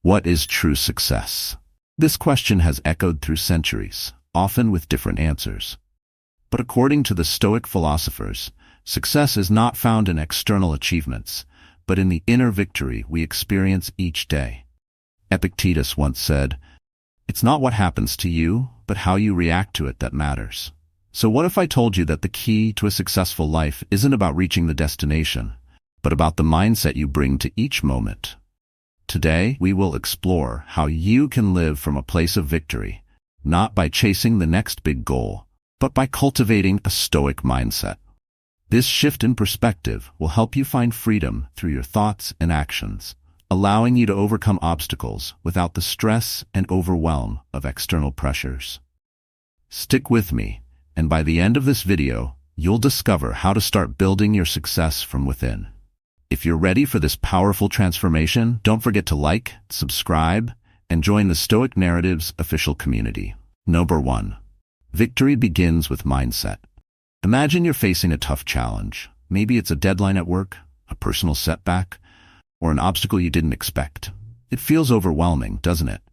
What is true success? This question has echoed through centuries, often with different answers. But according to the Stoic philosophers, success is not found in external achievements, but in the inner victory we experience each day. Epictetus once said, "It's not what happens to you, but how you react to it that matters." So what if I told you that the key to a successful life isn't about reaching the destination, but about the mindset you bring to each moment? Today, we will explore how you can live from a place of victory, not by chasing the next big goal, but by cultivating a Stoic mindset. This shift in perspective will help you find freedom through your thoughts and actions, allowing you to overcome obstacles without the stress and overwhelm of external pressures. Stick with me, and by the end of this video, you'll discover how to start building your success from within. If you're ready for this powerful transformation, don't forget to like, subscribe, and join the Stoic Narratives official community. Number 1. Victory begins with mindset. Imagine you're facing a tough challenge. Maybe it's a deadline at work, a personal setback, or an obstacle you didn't expect. It feels overwhelming, doesn't it?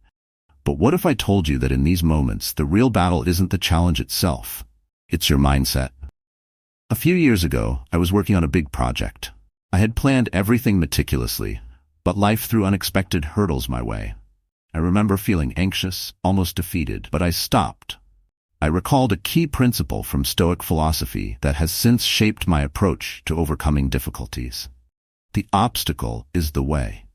But what if I told you that in these moments, the real battle isn't the challenge itself? It's your mindset. A few years ago, I was working on a big project. I had planned everything meticulously, but life threw unexpected hurdles my way. I remember feeling anxious, almost defeated, but I stopped. I recalled a key principle from Stoic philosophy that has since shaped my approach to overcoming difficulties. The obstacle is the way.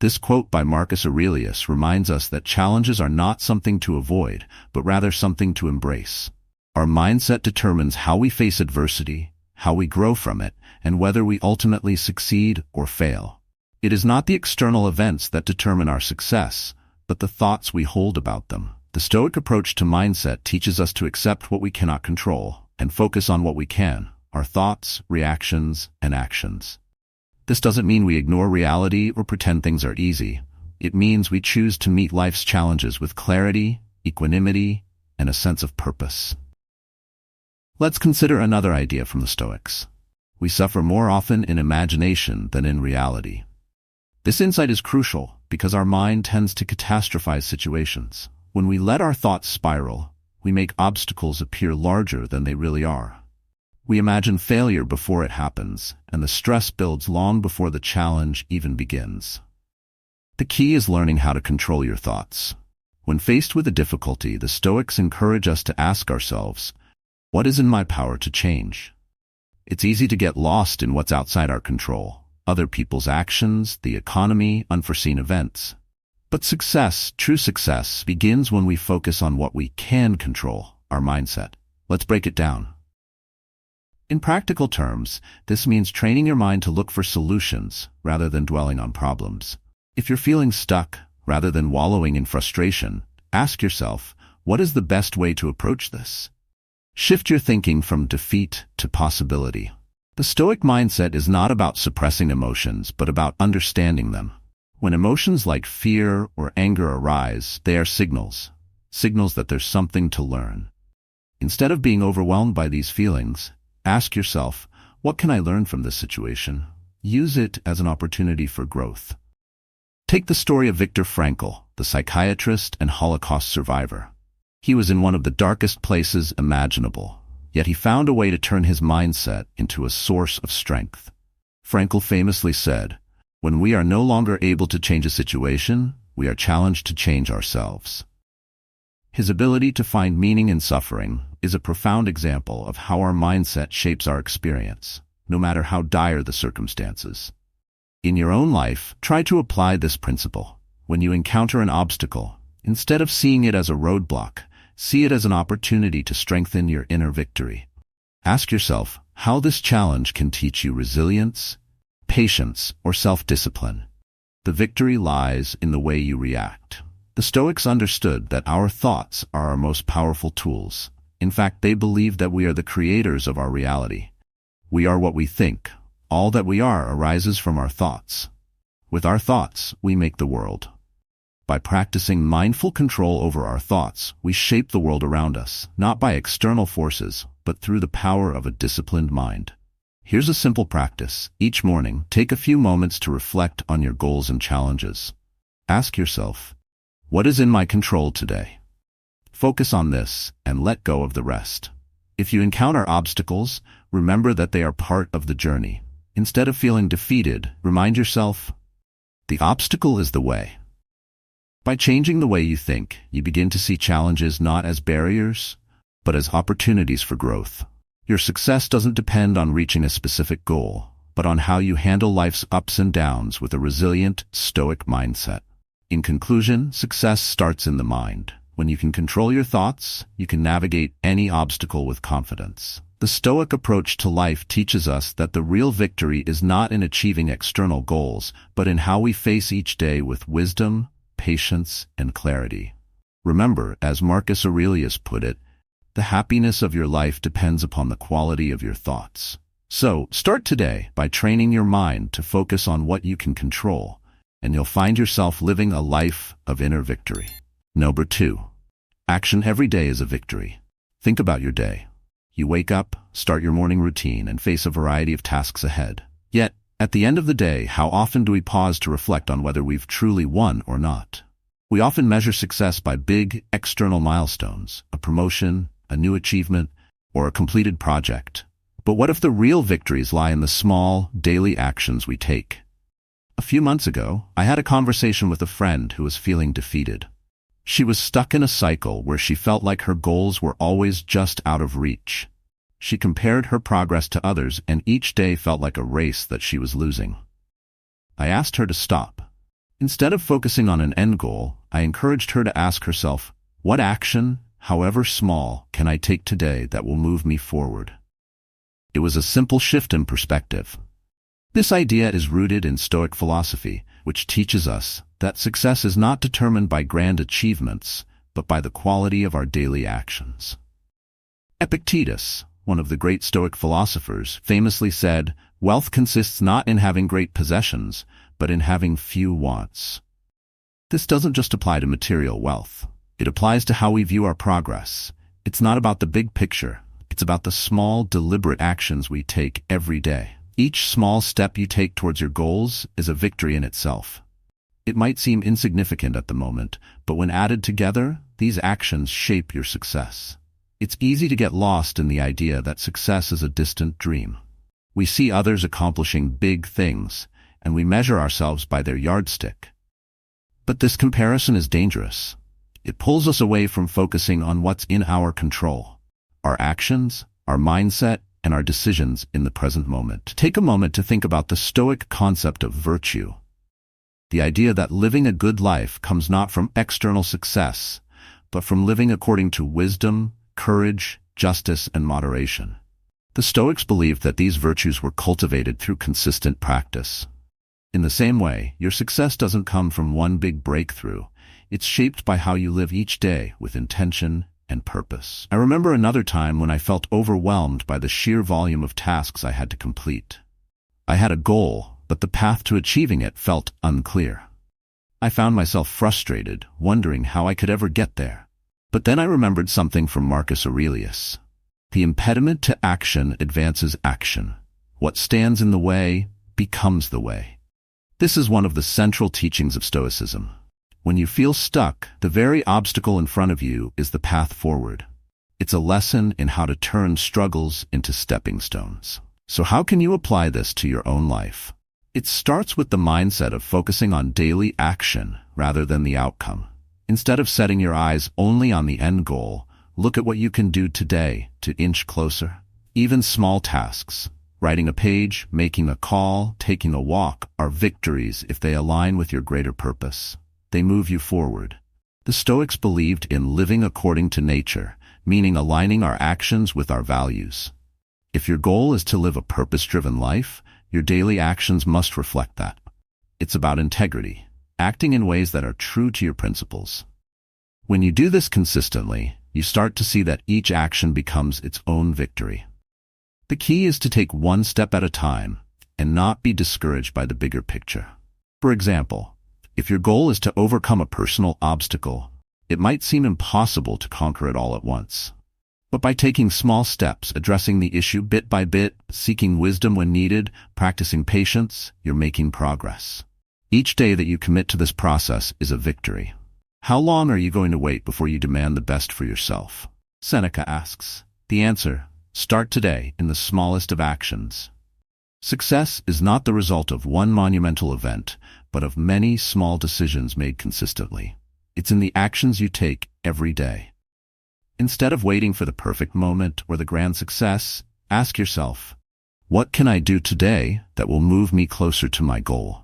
This quote by Marcus Aurelius reminds us that challenges are not something to avoid, but rather something to embrace. Our mindset determines how we face adversity, how we grow from it, and whether we ultimately succeed or fail. It is not the external events that determine our success, but the thoughts we hold about them. The Stoic approach to mindset teaches us to accept what we cannot control and focus on what we can, our thoughts, reactions, and actions. This doesn't mean we ignore reality or pretend things are easy. It means we choose to meet life's challenges with clarity, equanimity, and a sense of purpose. Let's consider another idea from the Stoics. We suffer more often in imagination than in reality. This insight is crucial because our mind tends to catastrophize situations. When we let our thoughts spiral, we make obstacles appear larger than they really are. We imagine failure before it happens, and the stress builds long before the challenge even begins. The key is learning how to control your thoughts. When faced with a difficulty, the Stoics encourage us to ask ourselves, what is in my power to change? It's easy to get lost in what's outside our control, other people's actions, the economy, unforeseen events. But success, true success, begins when we focus on what we can control, our mindset. Let's break it down. In practical terms, this means training your mind to look for solutions rather than dwelling on problems. If you're feeling stuck, rather than wallowing in frustration, ask yourself, what is the best way to approach this? Shift your thinking from defeat to possibility. The Stoic mindset is not about suppressing emotions, but about understanding them. When emotions like fear or anger arise, they are signals that there's something to learn. Instead of being overwhelmed by these feelings, ask yourself, what can I learn from this situation? Use it as an opportunity for growth. Take the story of Viktor Frankl, the psychiatrist and Holocaust survivor. He was in one of the darkest places imaginable, yet he found a way to turn his mindset into a source of strength. Frankl famously said, "When we are no longer able to change a situation, we are challenged to change ourselves." His ability to find meaning in suffering is a profound example of how our mindset shapes our experience, no matter how dire the circumstances. In your own life, try to apply this principle. When you encounter an obstacle, instead of seeing it as a roadblock, see it as an opportunity to strengthen your inner victory. Ask yourself how this challenge can teach you resilience, patience, or self-discipline. The victory lies in the way you react. The Stoics understood that our thoughts are our most powerful tools. In fact, they believed that we are the creators of our reality. We are what we think. All that we are arises from our thoughts. With our thoughts, we make the world. By practicing mindful control over our thoughts, we shape the world around us, not by external forces, but through the power of a disciplined mind. Here's a simple practice. Each morning, take a few moments to reflect on your goals and challenges. Ask yourself, what is in my control today? Focus on this and let go of the rest. If you encounter obstacles, remember that they are part of the journey. Instead of feeling defeated, remind yourself, the obstacle is the way. By changing the way you think, you begin to see challenges not as barriers, but as opportunities for growth. Your success doesn't depend on reaching a specific goal, but on how you handle life's ups and downs with a resilient, stoic mindset. In conclusion, success starts in the mind. When you can control your thoughts, you can navigate any obstacle with confidence. The Stoic approach to life teaches us that the real victory is not in achieving external goals, but in how we face each day with wisdom, patience, and clarity. Remember, as Marcus Aurelius put it, the happiness of your life depends upon the quality of your thoughts. So, start today by training your mind to focus on what you can control, and you'll find yourself living a life of inner victory. Number 2. Action every day is a victory. Think about your day. You wake up, start your morning routine, and face a variety of tasks ahead. Yet, at the end of the day, how often do we pause to reflect on whether we've truly won or not? We often measure success by big, external milestones, a promotion, a new achievement, or a completed project. But what if the real victories lie in the small, daily actions we take? A few months ago, I had a conversation with a friend who was feeling defeated. She was stuck in a cycle where she felt like her goals were always just out of reach. She compared her progress to others, and each day felt like a race that she was losing. I asked her to stop. Instead of focusing on an end goal, I encouraged her to ask herself, what action, however small, can I take today that will move me forward? It was a simple shift in perspective. This idea is rooted in Stoic philosophy, which teaches us that success is not determined by grand achievements, but by the quality of our daily actions. Epictetus, one of the great Stoic philosophers, famously said, "Wealth consists not in having great possessions, but in having few wants." This doesn't just apply to material wealth. It applies to how we view our progress. It's not about the big picture. It's about the small, deliberate actions we take every day. Each small step you take towards your goals is a victory in itself. It might seem insignificant at the moment, but when added together, these actions shape your success. It's easy to get lost in the idea that success is a distant dream. We see others accomplishing big things, and we measure ourselves by their yardstick. But this comparison is dangerous. It pulls us away from focusing on what's in our control: our actions, our mindset, and our decisions in the present moment. Take a moment to think about the Stoic concept of virtue. The idea that living a good life comes not from external success, but from living according to wisdom, courage, justice, and moderation. The Stoics believed that these virtues were cultivated through consistent practice. In the same way, your success doesn't come from one big breakthrough. It's shaped by how you live each day with intention and purpose. I remember another time when I felt overwhelmed by the sheer volume of tasks I had to complete. I had a goal, but the path to achieving it felt unclear. I found myself frustrated, wondering how I could ever get there. But then I remembered something from Marcus Aurelius. The impediment to action advances action. What stands in the way becomes the way. This is one of the central teachings of Stoicism. When you feel stuck, the very obstacle in front of you is the path forward. It's a lesson in how to turn struggles into stepping stones. So how can you apply this to your own life? It starts with the mindset of focusing on daily action rather than the outcome. Instead of setting your eyes only on the end goal, look at what you can do today to inch closer. Even small tasks, writing a page, making a call, taking a walk, are victories if they align with your greater purpose. They move you forward. The Stoics believed in living according to nature, meaning aligning our actions with our values. If your goal is to live a purpose-driven life, your daily actions must reflect that. It's about integrity, acting in ways that are true to your principles. When you do this consistently, you start to see that each action becomes its own victory. The key is to take one step at a time and not be discouraged by the bigger picture. For example, if your goal is to overcome a personal obstacle, it might seem impossible to conquer it all at once. But by taking small steps, addressing the issue bit by bit, seeking wisdom when needed, practicing patience, you're making progress. Each day that you commit to this process is a victory. How long are you going to wait before you demand the best for yourself? Seneca asks. The answer: start today in the smallest of actions. Success is not the result of one monumental event, but of many small decisions made consistently. It's in the actions you take every day. Instead of waiting for the perfect moment or the grand success, ask yourself, what can I do today that will move me closer to my goal?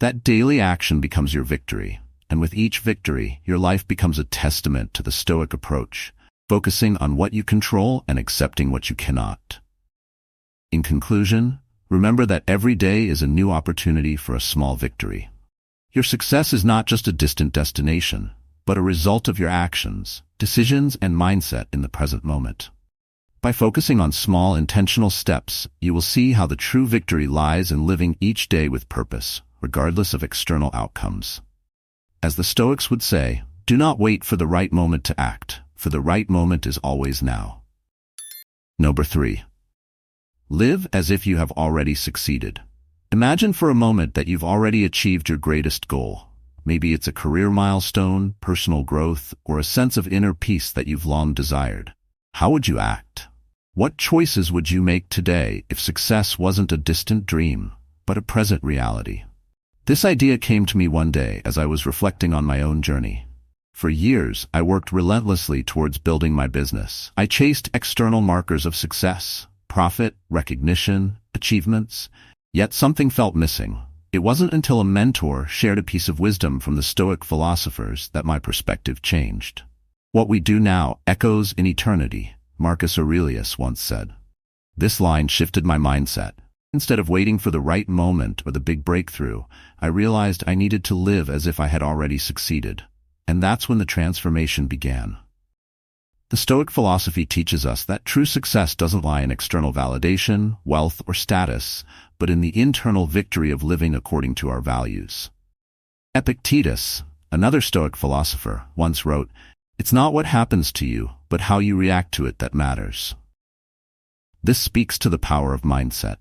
That daily action becomes your victory, and with each victory, your life becomes a testament to the Stoic approach, focusing on what you control and accepting what you cannot. In conclusion, remember that every day is a new opportunity for a small victory. Your success is not just a distant destination, but a result of your actions, decisions, and mindset in the present moment. By focusing on small, intentional steps, you will see how the true victory lies in living each day with purpose, regardless of external outcomes. As the Stoics would say, do not wait for the right moment to act, for the right moment is always now. Number 3. Live as if you have already succeeded. Imagine for a moment that you've already achieved your greatest goal. Maybe it's a career milestone, personal growth, or a sense of inner peace that you've long desired. How would you act? What choices would you make today if success wasn't a distant dream, but a present reality? This idea came to me one day as I was reflecting on my own journey. For years, I worked relentlessly towards building my business. I chased external markers of success, profit, recognition, achievements, yet something felt missing. It wasn't until a mentor shared a piece of wisdom from the Stoic philosophers that my perspective changed. What we do now echoes in eternity, Marcus Aurelius once said. This line shifted my mindset. Instead of waiting for the right moment or the big breakthrough, I realized I needed to live as if I had already succeeded. And that's when the transformation began. The Stoic philosophy teaches us that true success doesn't lie in external validation, wealth, or status, but in the internal victory of living according to our values. Epictetus, another Stoic philosopher, once wrote, "It's not what happens to you, but how you react to it that matters." This speaks to the power of mindset.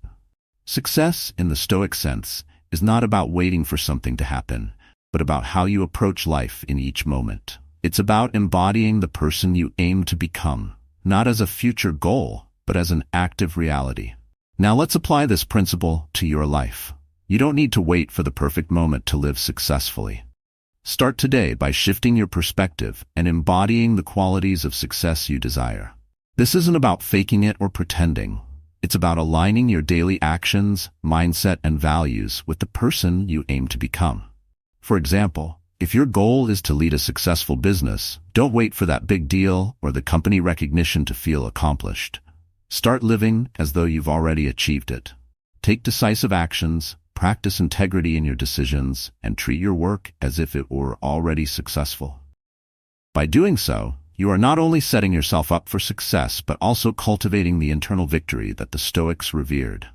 Success, in the Stoic sense, is not about waiting for something to happen, but about how you approach life in each moment. It's about embodying the person you aim to become, not as a future goal, but as an active reality. Now let's apply this principle to your life. You don't need to wait for the perfect moment to live successfully. Start today by shifting your perspective and embodying the qualities of success you desire. This isn't about faking it or pretending. It's about aligning your daily actions, mindset, and values with the person you aim to become. For example, if your goal is to lead a successful business, don't wait for that big deal or the company recognition to feel accomplished. Start living as though you've already achieved it. Take decisive actions, practice integrity in your decisions, and treat your work as if it were already successful. By doing so, you are not only setting yourself up for success, but also cultivating the internal victory that the Stoics revered.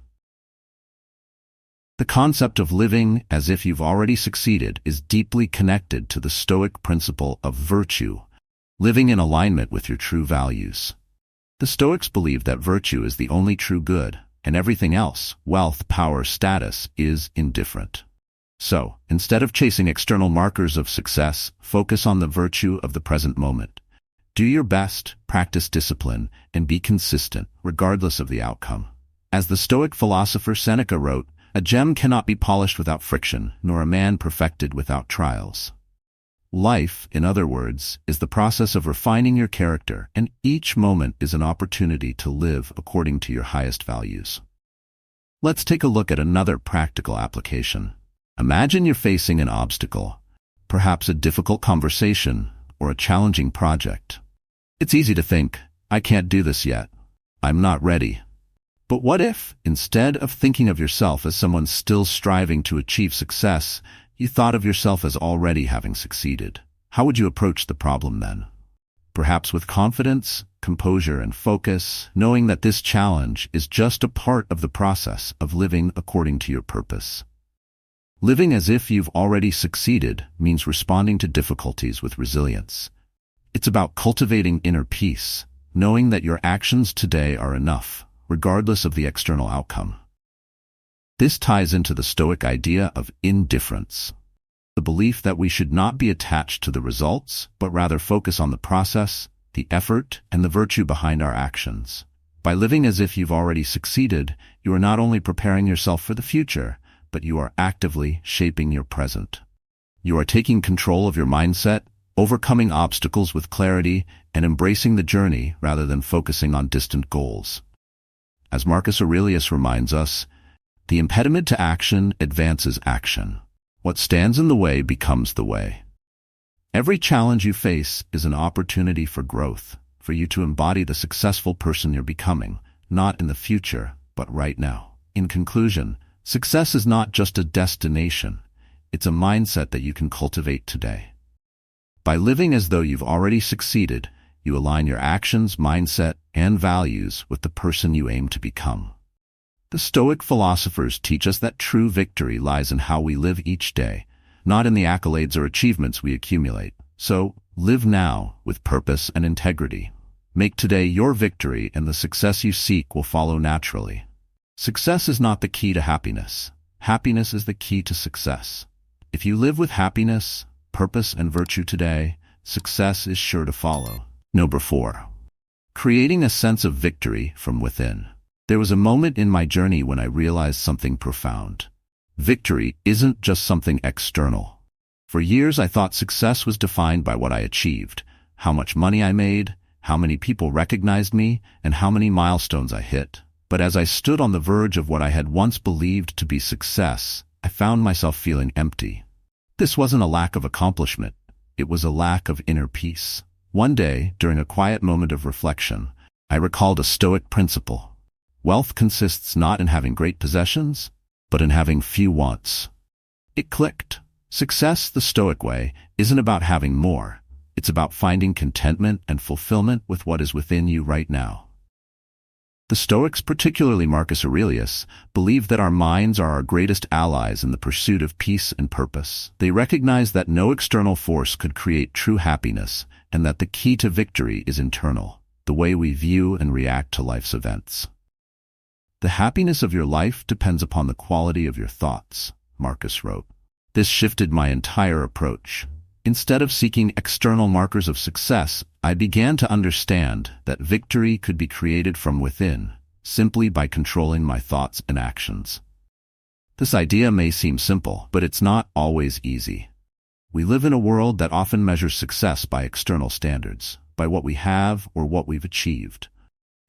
The concept of living as if you've already succeeded is deeply connected to the Stoic principle of virtue, living in alignment with your true values. The Stoics believe that virtue is the only true good, and everything else, wealth, power, status, is indifferent. So, instead of chasing external markers of success, focus on the virtue of the present moment. Do your best, practice discipline, and be consistent, regardless of the outcome. As the Stoic philosopher Seneca wrote, "A gem cannot be polished without friction, nor a man perfected without trials." Life, in other words, is the process of refining your character, and each moment is an opportunity to live according to your highest values. Let's take a look at another practical application. Imagine you're facing an obstacle, perhaps a difficult conversation or a challenging project. It's easy to think, "I can't do this yet. I'm not ready." But what if, instead of thinking of yourself as someone still striving to achieve success, you thought of yourself as already having succeeded? How would you approach the problem then? Perhaps with confidence, composure, and focus, knowing that this challenge is just a part of the process of living according to your purpose. Living as if you've already succeeded means responding to difficulties with resilience. It's about cultivating inner peace, knowing that your actions today are enough, regardless of the external outcome. This ties into the Stoic idea of indifference, the belief that we should not be attached to the results, but rather focus on the process, the effort, and the virtue behind our actions. By living as if you've already succeeded, you are not only preparing yourself for the future, but you are actively shaping your present. You are taking control of your mindset, overcoming obstacles with clarity, and embracing the journey rather than focusing on distant goals. As Marcus Aurelius reminds us, the impediment to action advances action. What stands in the way becomes the way. Every challenge you face is an opportunity for growth, for you to embody the successful person you're becoming, not in the future, but right now. In conclusion, success is not just a destination, it's a mindset that you can cultivate today. By living as though you've already succeeded, you align your actions, mindset, and values with the person you aim to become. The Stoic philosophers teach us that true victory lies in how we live each day, not in the accolades or achievements we accumulate. So, live now with purpose and integrity. Make today your victory, and the success you seek will follow naturally. Success is not the key to happiness. Happiness is the key to success. If you live with happiness, purpose, and virtue today, success is sure to follow. Number 4. Creating a sense of victory from within. There was a moment in my journey when I realized something profound. Victory isn't just something external. For years I thought success was defined by what I achieved, how much money I made, how many people recognized me, and how many milestones I hit. But as I stood on the verge of what I had once believed to be success, I found myself feeling empty. This wasn't a lack of accomplishment, it was a lack of inner peace. One day, during a quiet moment of reflection, I recalled a Stoic principle. Wealth consists not in having great possessions, but in having few wants. It clicked. Success, the Stoic way, isn't about having more. It's about finding contentment and fulfillment with what is within you right now. The Stoics, particularly Marcus Aurelius, believed that our minds are our greatest allies in the pursuit of peace and purpose. They recognized that no external force could create true happiness, and that the key to victory is internal, the way we view and react to life's events. The happiness of your life depends upon the quality of your thoughts, Marcus wrote. This shifted my entire approach. Instead of seeking external markers of success, I began to understand that victory could be created from within, simply by controlling my thoughts and actions. This idea may seem simple, but it's not always easy. We live in a world that often measures success by external standards, by what we have or what we've achieved.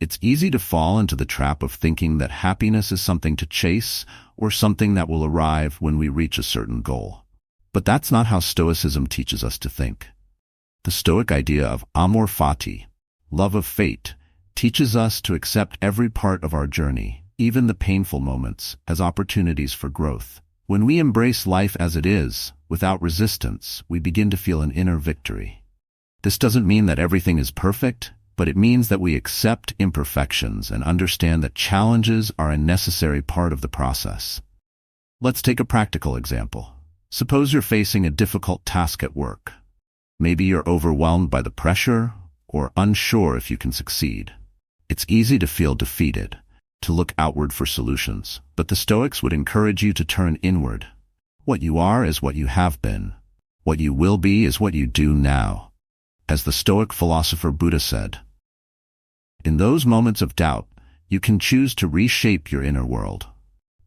It's easy to fall into the trap of thinking that happiness is something to chase or something that will arrive when we reach a certain goal. But that's not how Stoicism teaches us to think. The Stoic idea of amor fati, love of fate, teaches us to accept every part of our journey, even the painful moments, as opportunities for growth. When we embrace life as it is, without resistance, we begin to feel an inner victory. This doesn't mean that everything is perfect, but it means that we accept imperfections and understand that challenges are a necessary part of the process. Let's take a practical example. Suppose you're facing a difficult task at work. Maybe you're overwhelmed by the pressure or unsure if you can succeed. It's easy to feel defeated, to look outward for solutions, but the Stoics would encourage you to turn inward. What you are is what you have been. What you will be is what you do now. As the Stoic philosopher Buddha said, in those moments of doubt, you can choose to reshape your inner world.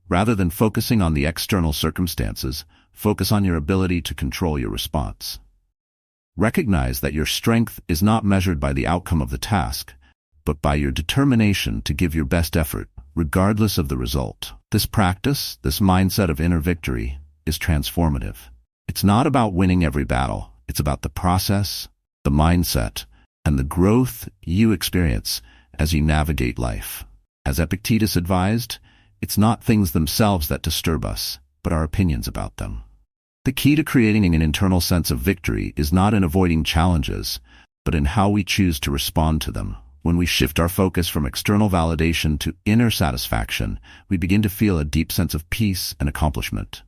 Rather than focusing on the external circumstances, focus on your ability to control your response. Recognize that your strength is not measured by the outcome of the task, but by your determination to give your best effort, regardless of the result. This practice, this mindset of inner victory, is transformative. It's not about winning every battle. It's about the process, the mindset, and the growth you experience as you navigate life. As Epictetus advised, it's not things themselves that disturb us, but our opinions about them. The key to creating an internal sense of victory is not in avoiding challenges, but in how we choose to respond to them. When we shift our focus from external validation to inner satisfaction, we begin to feel a deep sense of peace and accomplishment.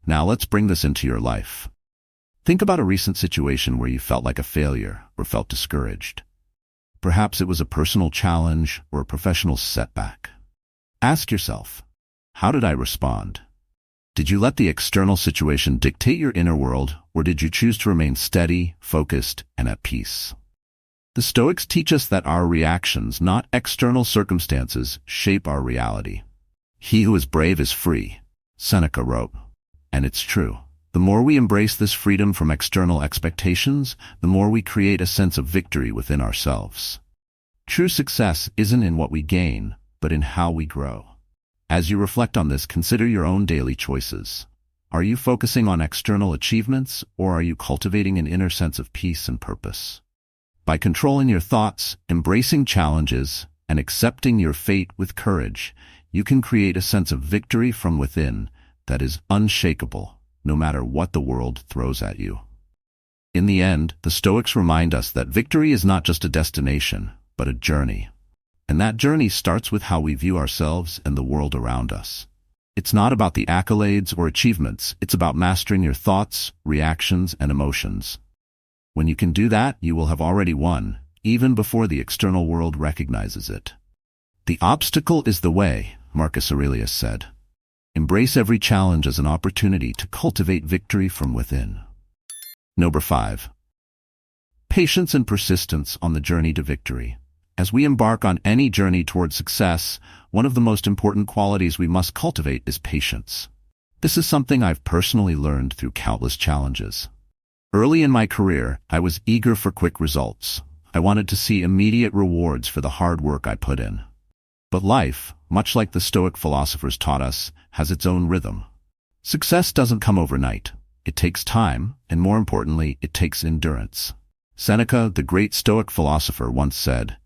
Now let's bring this into your life. Think about a recent situation where you felt like a failure or felt discouraged. Perhaps it was a personal challenge or a professional setback. Ask yourself, How did I respond? Did you let the external situation dictate your inner world, or did you choose to remain steady, focused, and at peace? The Stoics teach us that our reactions, not external circumstances, shape our reality. He who is brave is free, Seneca wrote. And it's true. The more we embrace this freedom from external expectations, the more we create a sense of victory within ourselves. True success isn't in what we gain, but in how we grow. As you reflect on this, consider your own daily choices. Are you focusing on external achievements, or are you cultivating an inner sense of peace and purpose? By controlling your thoughts, embracing challenges, and accepting your fate with courage, you can create a sense of victory from within that is unshakable, no matter what the world throws at you. In the end, the Stoics remind us that victory is not just a destination, but a journey. And that journey starts with how we view ourselves and the world around us. It's not about the accolades or achievements, it's about mastering your thoughts, reactions, and emotions. When you can do that, you will have already won, even before the external world recognizes it. The obstacle is the way, Marcus Aurelius said. Embrace every challenge as an opportunity to cultivate victory from within. Number 5. Patience and persistence on the journey to victory. As we embark on any journey toward success, one of the most important qualities we must cultivate is patience. This is something I've personally learned through countless challenges. Early in my career, I was eager for quick results. I wanted to see immediate rewards for the hard work I put in. But life, much like the Stoic philosophers taught us, has its own rhythm. Success doesn't come overnight. It takes time, and more importantly, it takes endurance. Seneca, the great Stoic philosopher, once said,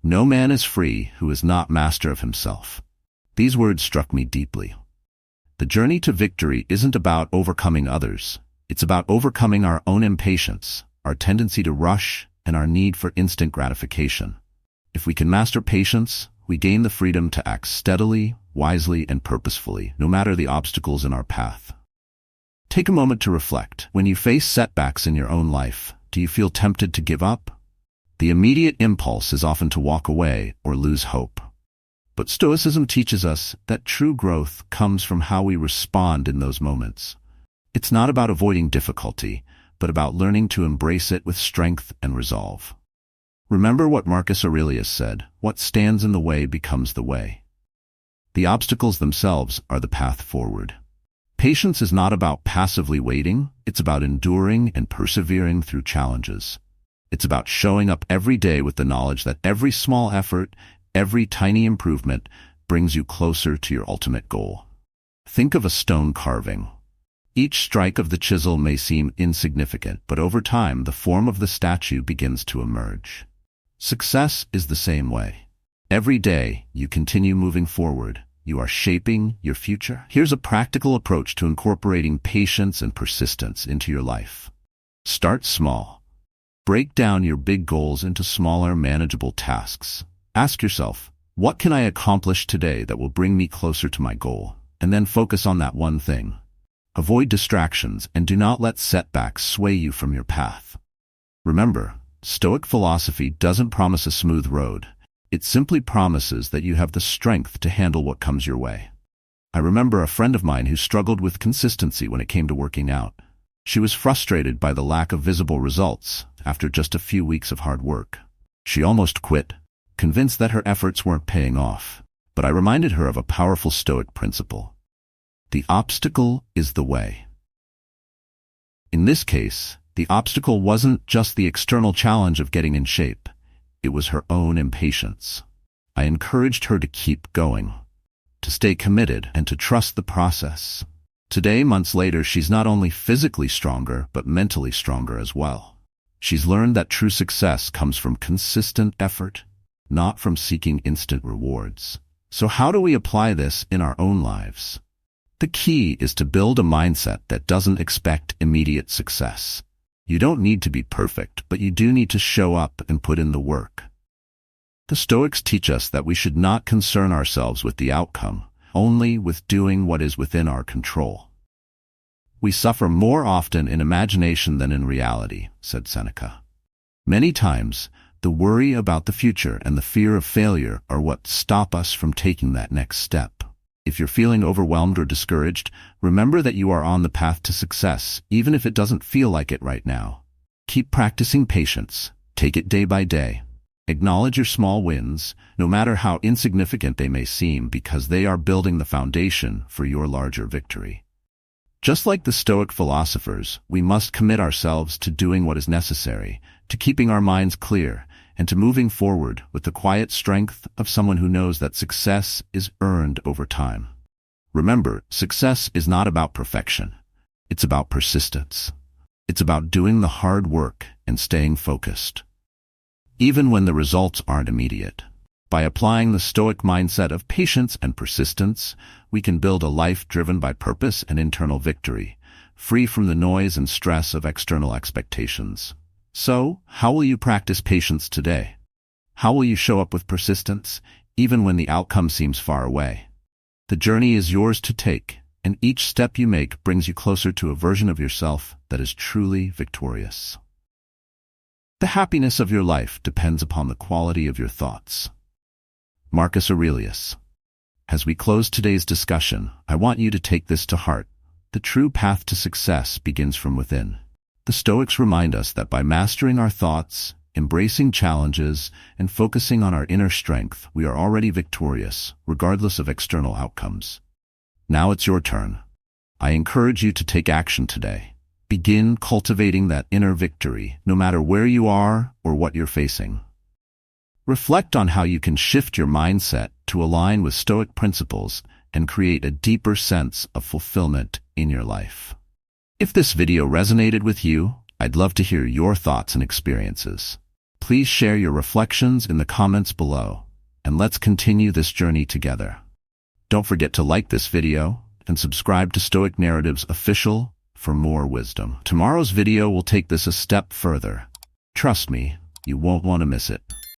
"No man is free who is not master of himself." These words struck me deeply. The journey to victory isn't about overcoming others. It's about overcoming our own impatience, our tendency to rush, and our need for instant gratification. If we can master patience, we gain the freedom to act steadily, wisely, and purposefully, no matter the obstacles in our path. Take a moment to reflect. When you face setbacks in your own life, do you feel tempted to give up? The immediate impulse is often to walk away or lose hope. But Stoicism teaches us that true growth comes from how we respond in those moments. It's not about avoiding difficulty, but about learning to embrace it with strength and resolve. Remember what Marcus Aurelius said, "What stands in the way becomes the way." The obstacles themselves are the path forward. Patience is not about passively waiting, it's about enduring and persevering through challenges. It's about showing up every day with the knowledge that every small effort, every tiny improvement, brings you closer to your ultimate goal. Think of a stone carving. Each strike of the chisel may seem insignificant, but over time the form of the statue begins to emerge. Success is the same way. Every day you continue moving forward. You are shaping your future. Here's a practical approach to incorporating patience and persistence into your life. Start small. Break down your big goals into smaller, manageable tasks. Ask yourself, what can I accomplish today that will bring me closer to my goal? And then focus on that one thing. Avoid distractions and do not let setbacks sway you from your path. Remember, Stoic philosophy doesn't promise a smooth road. It simply promises that you have the strength to handle what comes your way. I remember a friend of mine who struggled with consistency when it came to working out. She was frustrated by the lack of visible results after just a few weeks of hard work. She almost quit, convinced that her efforts weren't paying off. But I reminded her of a powerful Stoic principle. The obstacle is the way. In this case, the obstacle wasn't just the external challenge of getting in shape. It was her own impatience. I encouraged her to keep going, to stay committed, and to trust the process. Today, months later, she's not only physically stronger, but mentally stronger as well. She's learned that true success comes from consistent effort, not from seeking instant rewards. So how do we apply this in our own lives? The key is to build a mindset that doesn't expect immediate success. You don't need to be perfect, but you do need to show up and put in the work. The Stoics teach us that we should not concern ourselves with the outcome, only with doing what is within our control. We suffer more often in imagination than in reality, said Seneca. Many times, the worry about the future and the fear of failure are what stop us from taking that next step. If you're feeling overwhelmed or discouraged, remember that you are on the path to success, even if it doesn't feel like it right now. Keep practicing patience. Take it day by day. Acknowledge your small wins, no matter how insignificant they may seem, because they are building the foundation for your larger victory. Just like the Stoic philosophers, we must commit ourselves to doing what is necessary, to keeping our minds clear, and to moving forward with the quiet strength of someone who knows that success is earned over time. Remember, success is not about perfection. It's about persistence. It's about doing the hard work and staying focused, even when the results aren't immediate. By applying the Stoic mindset of patience and persistence, we can build a life driven by purpose and internal victory, free from the noise and stress of external expectations. So, how will you practice patience today? How will you show up with persistence, even when the outcome seems far away? The journey is yours to take, and each step you make brings you closer to a version of yourself that is truly victorious. The happiness of your life depends upon the quality of your thoughts. Marcus Aurelius. As we close today's discussion, I want you to take this to heart. The true path to success begins from within. The Stoics remind us that by mastering our thoughts, embracing challenges, and focusing on our inner strength, we are already victorious, regardless of external outcomes. Now it's your turn. I encourage you to take action today. Begin cultivating that inner victory, no matter where you are or what you're facing. Reflect on how you can shift your mindset to align with Stoic principles and create a deeper sense of fulfillment in your life. If this video resonated with you, I'd love to hear your thoughts and experiences. Please share your reflections in the comments below, and let's continue this journey together. Don't forget to like this video and subscribe to Stoic Narratives Official for more wisdom. Tomorrow's video will take this a step further. Trust me, you won't want to miss it.